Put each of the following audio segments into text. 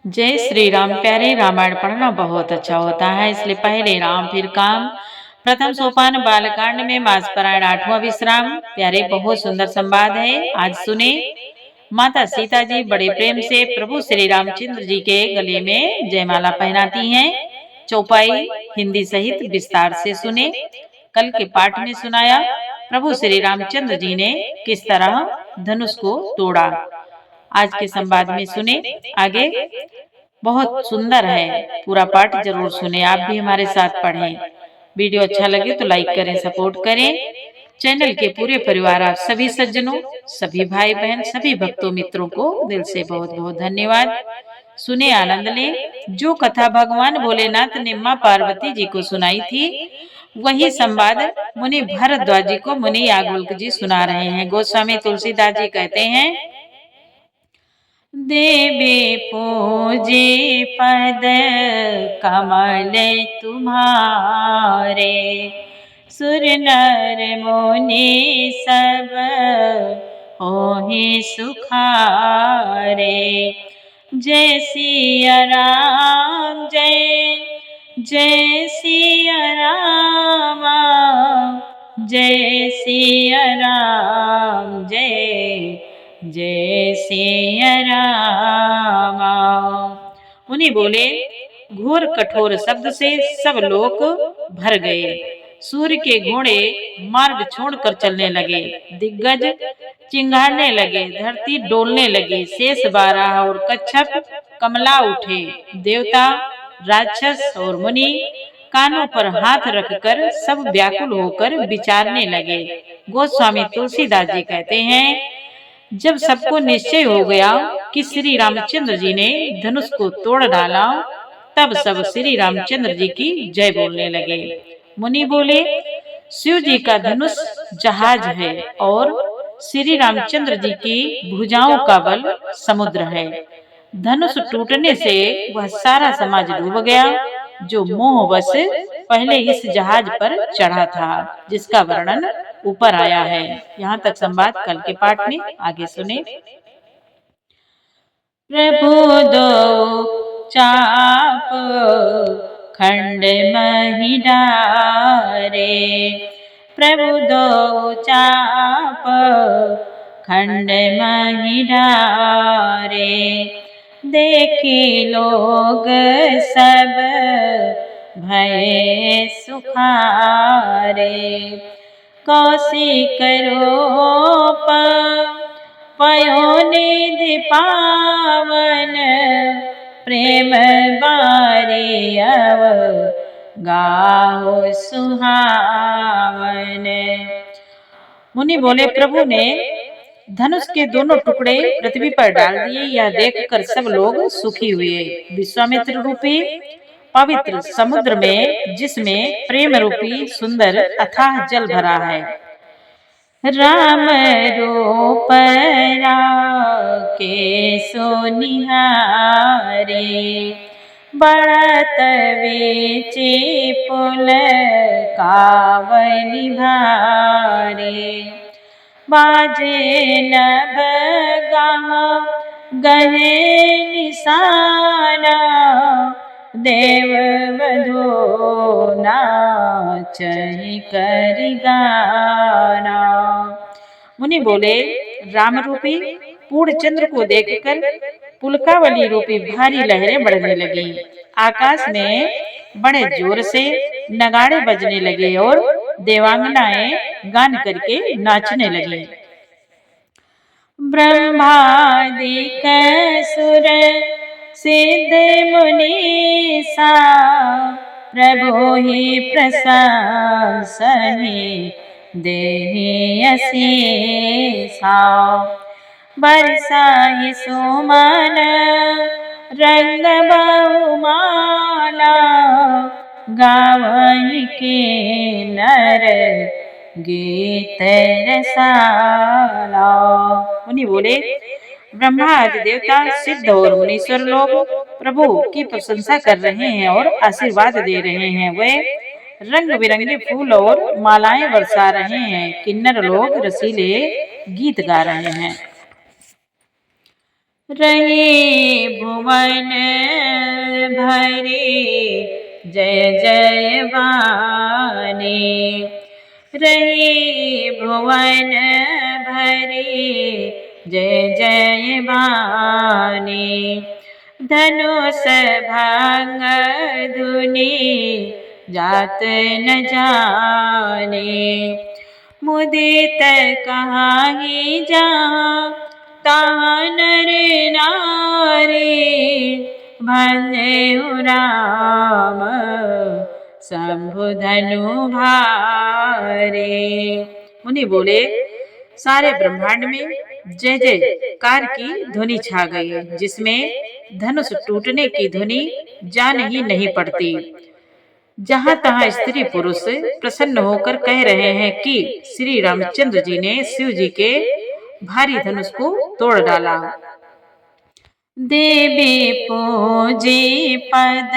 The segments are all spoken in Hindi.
जय श्री राम। प्यारे, रामायण पढ़ना बहुत अच्छा होता है, इसलिए पहले राम फिर काम। प्रथम सोपान बालकांड में मासपरायण 8वां विश्राम। प्यारे, बहुत सुंदर संवाद है, आज सुने। माता सीता जी बड़े प्रेम से प्रभु श्री रामचंद्र जी के गले में जयमाला पहनाती हैं। चौपाई हिंदी सहित विस्तार से सुने। कल के पाठ में सुनाया प्रभु श्री रामचंद्र जी ने किस तरह धनुष को तोड़ा। आज के संवाद में सुने आगे। बहुत सुंदर है, पूरा पाठ जरूर सुने। आप भी हमारे साथ पढ़ें। वीडियो अच्छा लगे तो लाइक करें, सपोर्ट करें। चैनल के पूरे परिवार, आप सभी सज्जनों, सभी भाई बहन, सभी भक्तों मित्रों को दिल से बहुत बहुत धन्यवाद। सुने, आनंद लें। जो कथा भगवान भोलेनाथ ने मां पार्वती जी को सुनाई थी, वही संवाद मुनि भारद्वाज जी को मुनि याज्ञवल्क्य जी सुना रहे हैं। गोस्वामी तुलसीदास जी कहते हैं, देवी पूजे पद कमल तुम्हारे, सुर नर मुनि सब होहि सुखारे। जय सिया राम, जय जय सिया राम, जय सिया राम, जय जय सिया राम। मुनि बोले, घोर कठोर शब्द से सब लोग भर गए। सूर्य के घोड़े मार्ग छोड़कर चलने लगे, दिग्गज चिंगारने लगे, धरती डोलने लगी, शेष बारह और कच्छप कमला उठे। देवता, राक्षस और मुनि कानों पर हाथ रखकर सब व्याकुल होकर विचारने लगे। गोस्वामी तुलसीदास जी कहते हैं, जब सबको निश्चय हो गया कि श्री रामचंद्र जी ने धनुष को तोड़ डाला, तब सब श्री रामचंद्र जी की जय बोलने लगे। मुनि बोले, शिव जी का धनुष जहाज है और श्री रामचंद्र जी की भुजाओं का बल समुद्र है। धनुष टूटने से वह सारा समाज डूब गया, जो मोहवश पहले इस जहाज पर चढ़ा था, जिसका वर्णन ऊपर आया है। यहाँ तक संवाद कल के पाठ में, आगे सुने। प्रभु दो चाप खंड मही डारे, प्रभु दो चाप खंड मही डारे। देखे लोग सब भय सुखारे, कौशिक रूप पयो निधि पावन, प्रेम बारे अव गाओ सुहावन। मुनि बोले, प्रभु ने धनुष के दोनों टुकड़े पृथ्वी पर डाल दिए, यह देखकर सब लोग सुखी हुए। विश्वामित्र रूपी पवित्र समुद्र में, जिसमें प्रेम रूपी सुंदर अथाह जल भरा है, राम रूप के सोनिहारे। बढ़त वेचे पुल कावनि भारे, बाजे नभ गाहा गहे निशाना, देव वधू नाचहि करि गाना। मुनि बोले, राम रूपी पूर्ण चंद्र को देखकर पुलकावली रूपी भारी लहरें बढ़ने लगी। आकाश में बड़े जोर से नगाड़े बजने लगे और देवांगनाएं गान करके नाचने लगी। ब्रह्मादिक सुर सिद्ध मुनीसा, प्रभु ही प्रशंसहि देहि असीसा। बरसाहि सुमन रंग बहुमाला, गावहि किन्नर गीत रसाला। मुनि बोले, ब्रह्मा आदि देवता, सिद्ध और मुनीश्वर लोग प्रभु की प्रशंसा कर रहे हैं और आशीर्वाद दे रहे हैं। वे रंग बिरंगे फूल और मालाएं बरसा रहे हैं। किन्नर लोग रसीले गीत गा रहे हैं। रहे भुवन भरे जय जय बाने, रहे भुवन भरे जय जय बाने। धनुष भंग धुनि जात न जाने, मुदित कहाहि जहाँ तहाँ नर नारी, भंजहु राम शंभु धनु भारे। मुनि बोले, सारे ब्रह्मांड में जय जयकार की ध्वनि छा गई है, जिसमें धनुष टूटने की ध्वनि जान ही नहीं पड़ती। जहाँ तहाँ स्त्री पुरुष प्रसन्न होकर कह रहे हैं कि श्री रामचंद्र जी ने शिव जी के भारी धनुष को तोड़ डाला। देवी पूजे पद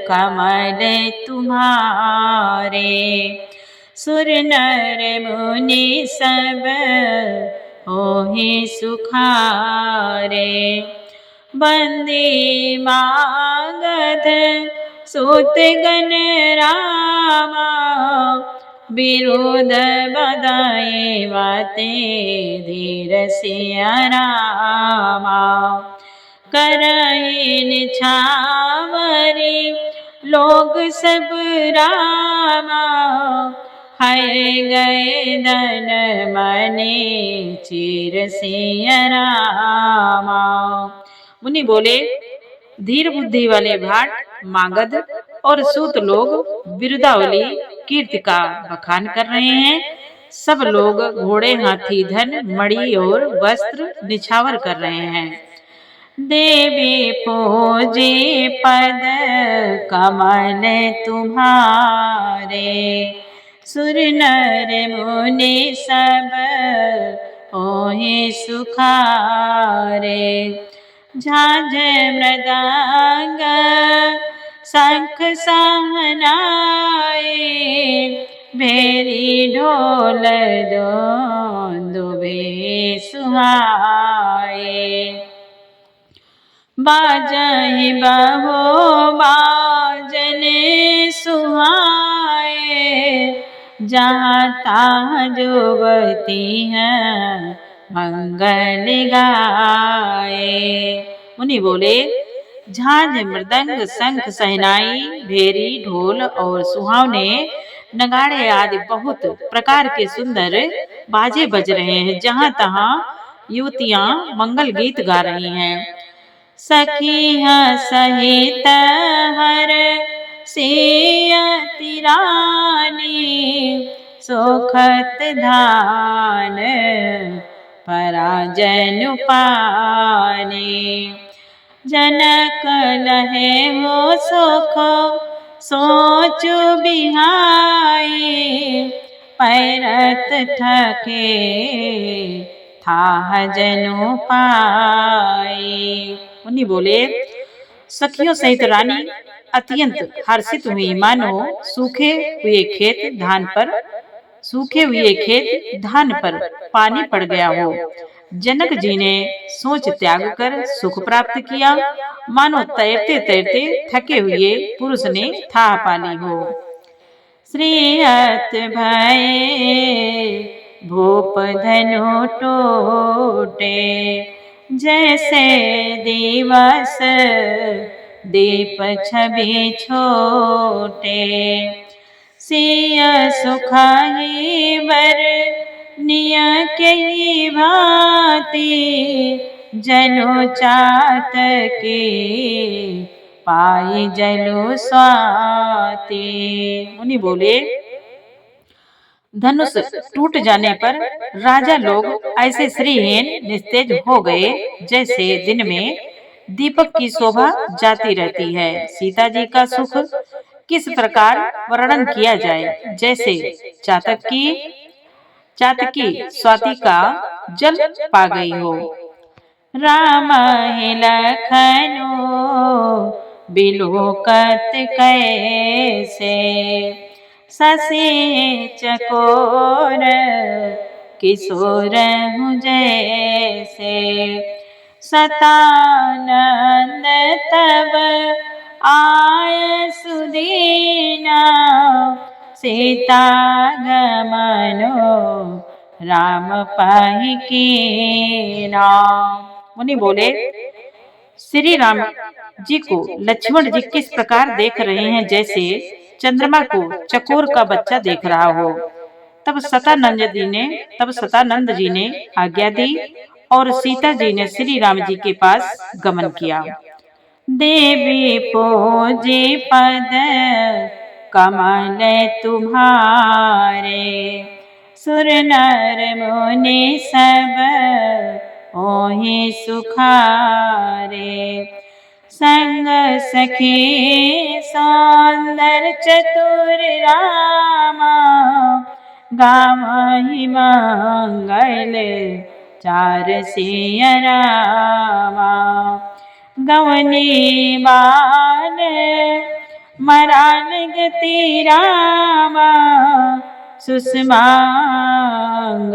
कमल तुम्हारे, सुर नर मुनि सब होहि सुखारे। बंदी मागध सूत गण रामा, विरोध बधाई बाते धीर सिया रामा। करहि निछावरी लोग सब रामा, है गए धन मने चीर सिया रामा। मुनि बोले, धीर बुद्धि वाले भाट मागध और सूत लोग बिरुदावली कीर्ति का बखान कर रहे हैं। सब लोग घोड़े हाथी धन मणि और वस्त्र निछावर कर रहे हैं। देवी पूजे पद कमल तुम्हारे, सुर नर मुनि सब होहि सुखारे। झांझ मृदंग शंख सहनाए, भेरी ढोल दुबे सुहाए। बाजहि बहो बाजन सुहाए, जहाँ तहाँ जुवती हैं मंगल गाए। मुनि बोले, झांझ मृदंग शंख सहनाई भेरी ढोल और सुहावने नगाड़े आदि बहुत प्रकार के सुंदर बाजे बज रहे हैं। जहाँ तहाँ युवतियां मंगल गीत गा रही हैं। सखी सहित हर सियति रानी, सोखत धान पराजन पाने। जनक लहे हो सुख सोचु बिहाई, पैरत थके था जनु पाए। मुनि बोले, सखियों सहित रानी अत्यंत हर्षित हुई, मानो सूखे हुए खेत धान पर पानी पड़ गया हो। जनक जी ने सोच त्याग कर सुख प्राप्त किया, मानो तैरते तैरते थके हुए पुरुष ने था पाली हो। श्रीहत भये भूप धनु टूटे, जैसे दिवस दीप छवि छोटे। सिया सुखाही बर निया के भांति, जनु चात के पाई जलु स्वाति। मुनि बोले, धनुष टूट जाने पर राजा लोग ऐसे श्रीहीन निस्तेज हो गए, जैसे दिन में दीपक की शोभा जाती रहती है। सीता जी का सुख किस प्रकार वर्णन किया जाए, जैसे चातकी स्वाति का जल पा गई हो। राम लखनो बिलोकत कैसे, ससी चकोर किशोर जैसे। सतानंद तब आय सुदीना, सीता गमनो राम पाहि कीना। मुनि बोले, श्री राम जी को लक्ष्मण जी किस प्रकार देख रहे हैं, जैसे चंद्रमा को चकोर का बच्चा देख रहा हो। तब सतानंद जी ने आज्ञा दी और सीता जी ने श्री राम जी के पास गमन किया। देवी पूजे पद कमल तुम्हारे, सुर नर मुनि सब ओहि सुखारे। संग सखी सौंदर चतुर रामा, गावहि मंगल चार सिय रामा। गवनी बाल मराल गति रामा, सुषमांग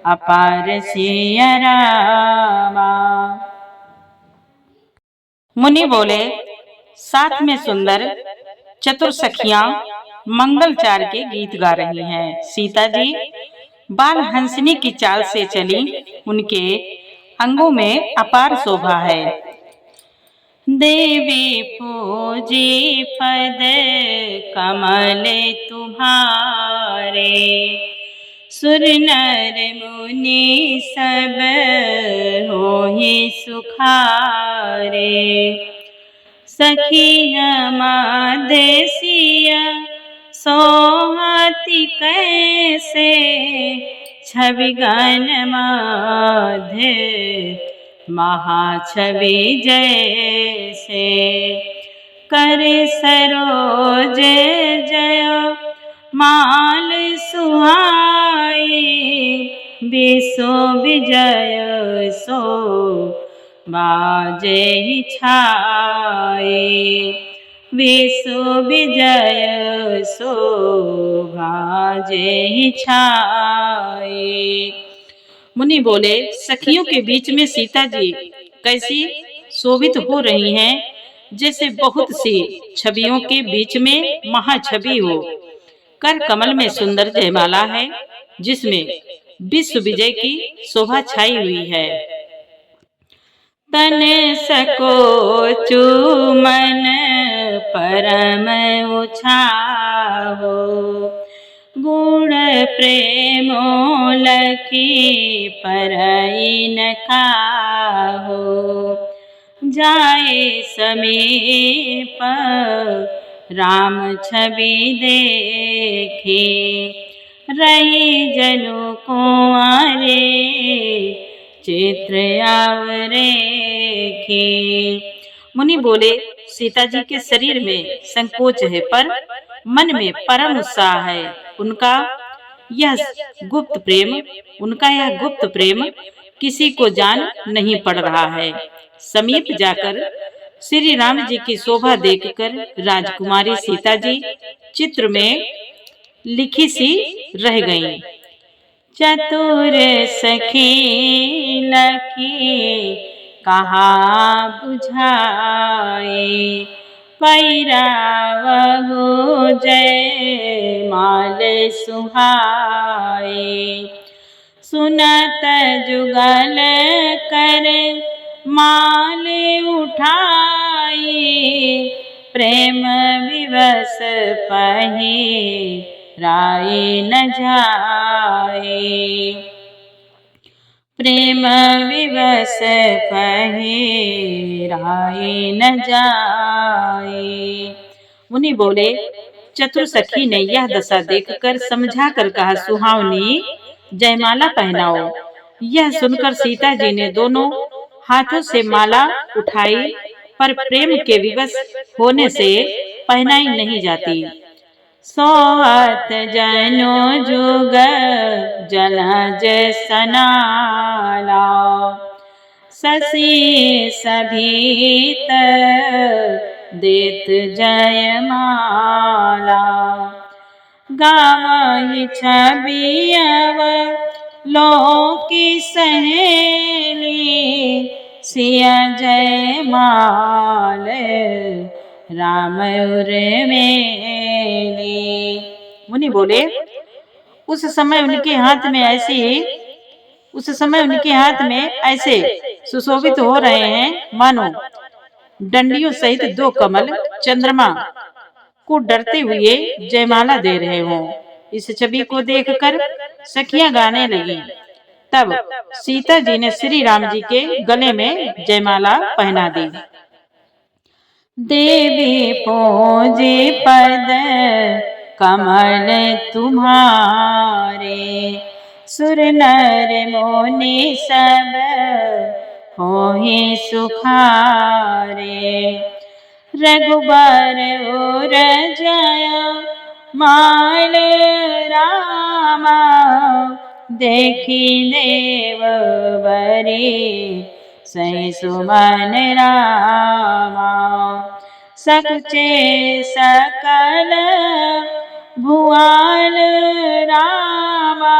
अपार सिय रामा। मुनि बोले, साथ में सुंदर चतुर सखियां मंगलचार के गीत गा रही हैं। सीता जी बाल हंसनी की चाल से चली, उनके अंगों में अपार शोभा है। देवी पूजे पद कमल तुम्हारे, सुर नर मुनि सब होहि सुखारे। सखिया मादेसिया सोहाती कैसे, छवि गान माधे महाछवि जैसे। कर सरोज जय माल सुहाई, विश्व विजय सो बाजे छाए। विश्व विजय सो बाजे छाए। मुनि बोले, सखियों के बीच में सीता जी कैसी शोभित हो रही हैं, जैसे बहुत सी छवियों के बीच में महाछवि हो। कर कमल में सुंदर जयमाला है, जिसमें विश्व विजय की शोभा छाई हुई है। तन सको चूमन परम उछाहो, गुण प्रेमो लखी परई न काहो। जाए समीप राम छवि देखे, रही जनु कुंवारे चित्र आवरेखे। मुनि बोले, सीता जी के शरीर में संकोच है, पर मन में परम उत्साह है। उनका यह गुप्त प्रेम किसी को जान नहीं पड़ रहा है। समीप जाकर श्री राम जी की शोभा देखकर राजकुमारी सीता जी चित्र में लिखी सी रह गईं। चतुर सखी लखी कहाँ बुझाए, पैरावहु जय माल सुहाए। सुनत जुगल कर माल उठाई, प्रेम विवश पही राय न जाए। प्रेम विवश पही राय न जाए। मुनि बोले, चतुर सखी ने यह दशा देखकर समझा कर कहा, सुहावनी जयमाला पहनाओ। यह सुनकर सीता जी ने दोनों हाथों से माला उठाई, पर प्रेम के विवश होने से पहनाई नहीं जाती। सोहत जनो जुग जलज सनाला, शशि सभीत देत जयमाला। गावहि छवि अव लो की सहेली सिया जय माल राम उर्मिली। मुनि बोले उस समय उनके हाथ में ऐसे सुशोभित हो रहे हैं मानो डंडियों सहित दो कमल चंद्रमा को डरते हुए जयमाला दे रहे हों। इस छवि को देखकर सखियां गाने लगी। तब सीता जी ने श्री राम जी के गले में जयमाला पहना दी। देवी पूजे पद कमल तुम्हारे, सुर नर मुनि सब होहि सुखारे। रघुबर उर जया माल रामा, देखी देव बरे सही सुमन रामा। सकुचे सकल भुवन रामा,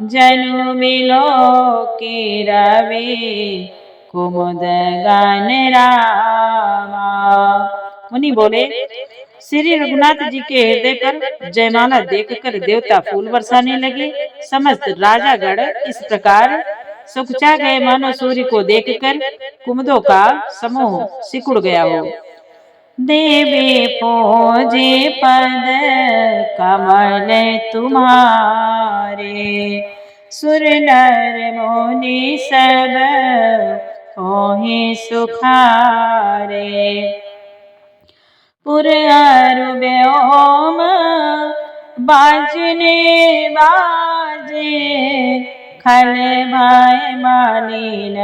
जनु मिलो के रवि कुमुद गान रामा। मुनि बोले श्री रघुनाथ जी के हृदय पर जयमाला देखकर देवता फूल बरसाने लगे। समस्त राजागण इस प्रकार सुखचा गए मानो सूर्य को देखकर कुमुदों का समूह सिकुड़ गया हो। देवी पूजे पद कमल तुम्हारे, सुर नर मुनि सब होहि सुखारे। पुर अरु व्योम बाजने बाजे, खल भाई मालिन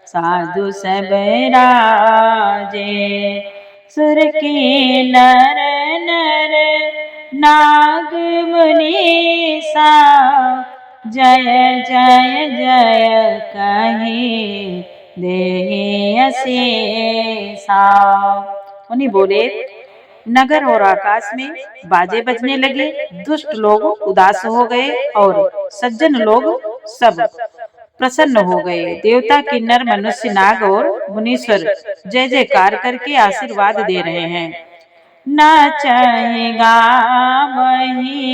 साधु सब राजे। सुर के नर नर नाग मुनीसा, जय जय जय कहे देहि अशेषा। मुनि बोले नगर और आकाश में बाजे बजने लगे। दुष्ट लोग उदास हो गए और सज्जन लोग सब प्रसन्न हो गए। देवता किन्नर मनुष्य नाग और मुनीश्वर जय जयकार करके आशीर्वाद दे रहे हैं। नाचेगा वही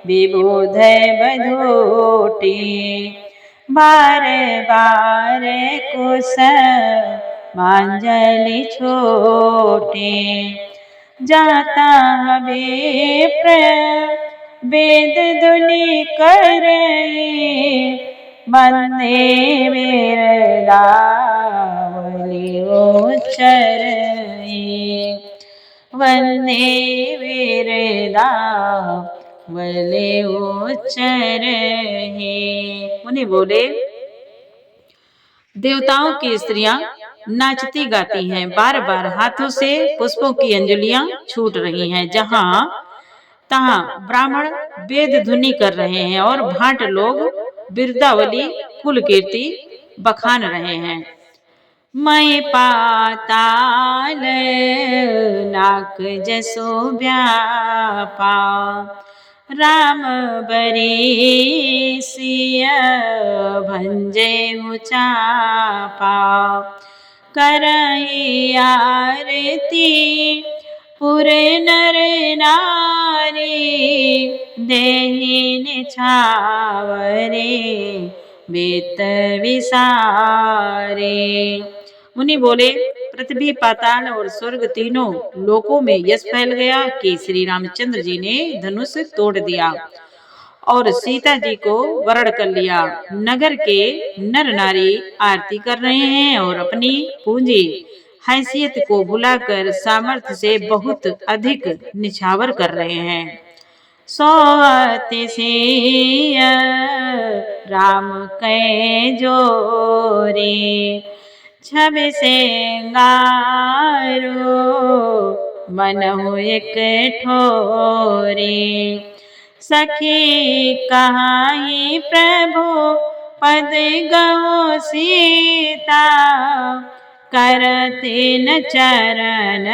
विबुध बधोटी, बार बार कुश मांजलि छोटे। जाता हवे वेद धुनि करई, वंदे वीरदावली उच्चरई। वंदे वीरदावली उच्चरई। मुनि बोले देवताओं की स्त्रियां नाचती गाती हैं, बार बार हाथों से पुष्पों की अंजलियां छूट रही हैं। जहां तहां ब्राह्मण वेद ध्वनि कर रहे हैं और भाट लोग बिरदावली कुल कीर्ति बखान रहे हैं। मैं पाताल नाक जसो व्यापा, राम बरी सिया भंजे चापा। करई आरती पुर नर नारी, देहि निछावरे वेत विसारे। मुनि बोले पृथ्वी पाताल और स्वर्ग तीनों लोकों में यश फैल गया कि श्री रामचंद्र जी ने धनुष तोड़ दिया और सीता जी को वरण कर लिया। नगर के नर नारी आरती कर रहे हैं और अपनी पूंजी हैसियत को भुलाकर सामर्थ्य से बहुत अधिक निछावर कर रहे हैं। सोहति सिया राम कै जोरी, छवि सिंगारो मनहु एक ठोरी। सखी कहाई प्रभु पद गौ सीता, करते न चरण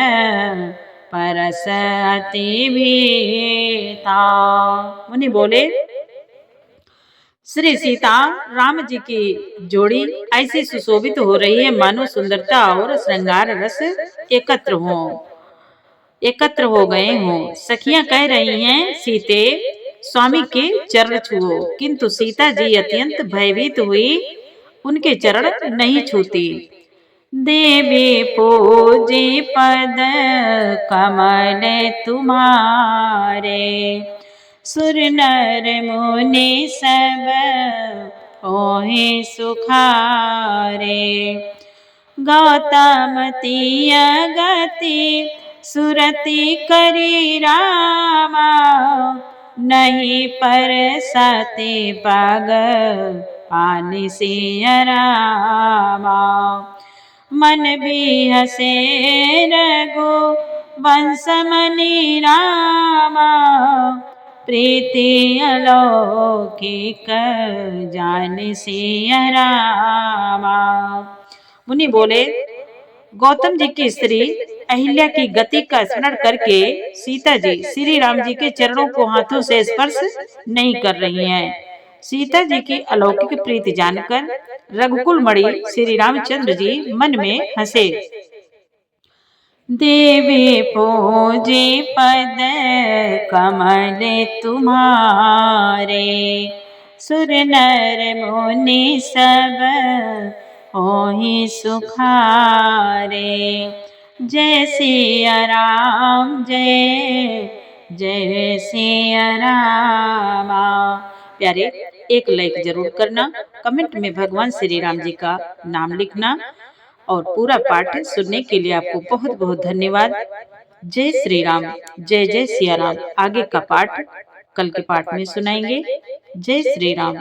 परस अति भीता। मुनि बोले श्री सीता राम जी की जोड़ी ऐसी सुशोभित हो रही है मानो सुंदरता और श्रृंगार रस एकत्र हो एकत्र हो गए हों। सखियां कह रही हैं, सीते स्वामी के चरण छुओ, किंतु सीता जी अत्यंत भयभीत हुई उनके चरण नहीं छूती। देवी पूजे पद कमल तुम्हारे, सुर नर मुनि सब होए सुखारे। गौतम तीय गति सुरति करी रामा, नहीं पर सते पग पानी सिय रामा। मन भी हसे रघु वंश मनि रामा, प्रीति अलौकिक जान सिय रामा। मुनि बोले, गौतम जी की स्त्री अहिल्या की गति का स्मरण करके सीता जी श्री राम जी के चरणों को हाथों से स्पर्श नहीं कर रही हैं। सीता जी की अलौकिक प्रीति जानकर रघुकुल मणि श्री रामचंद्र जी मन में हंसे। देवी पूजे पद कमल तुम्हारे, सुर नर मुनि सब होहि सुखारे। जय सिया राम जय जय सिया रामा। प्यारे, एक लाइक जरूर करना, कमेंट में भगवान श्री राम जी का नाम लिखना और पूरा पाठ सुनने के लिए आपको बहुत बहुत धन्यवाद। जय श्री राम, जय जय सिया राम। आगे का पाठ कल के पाठ में सुनाएंगे। जय श्री राम।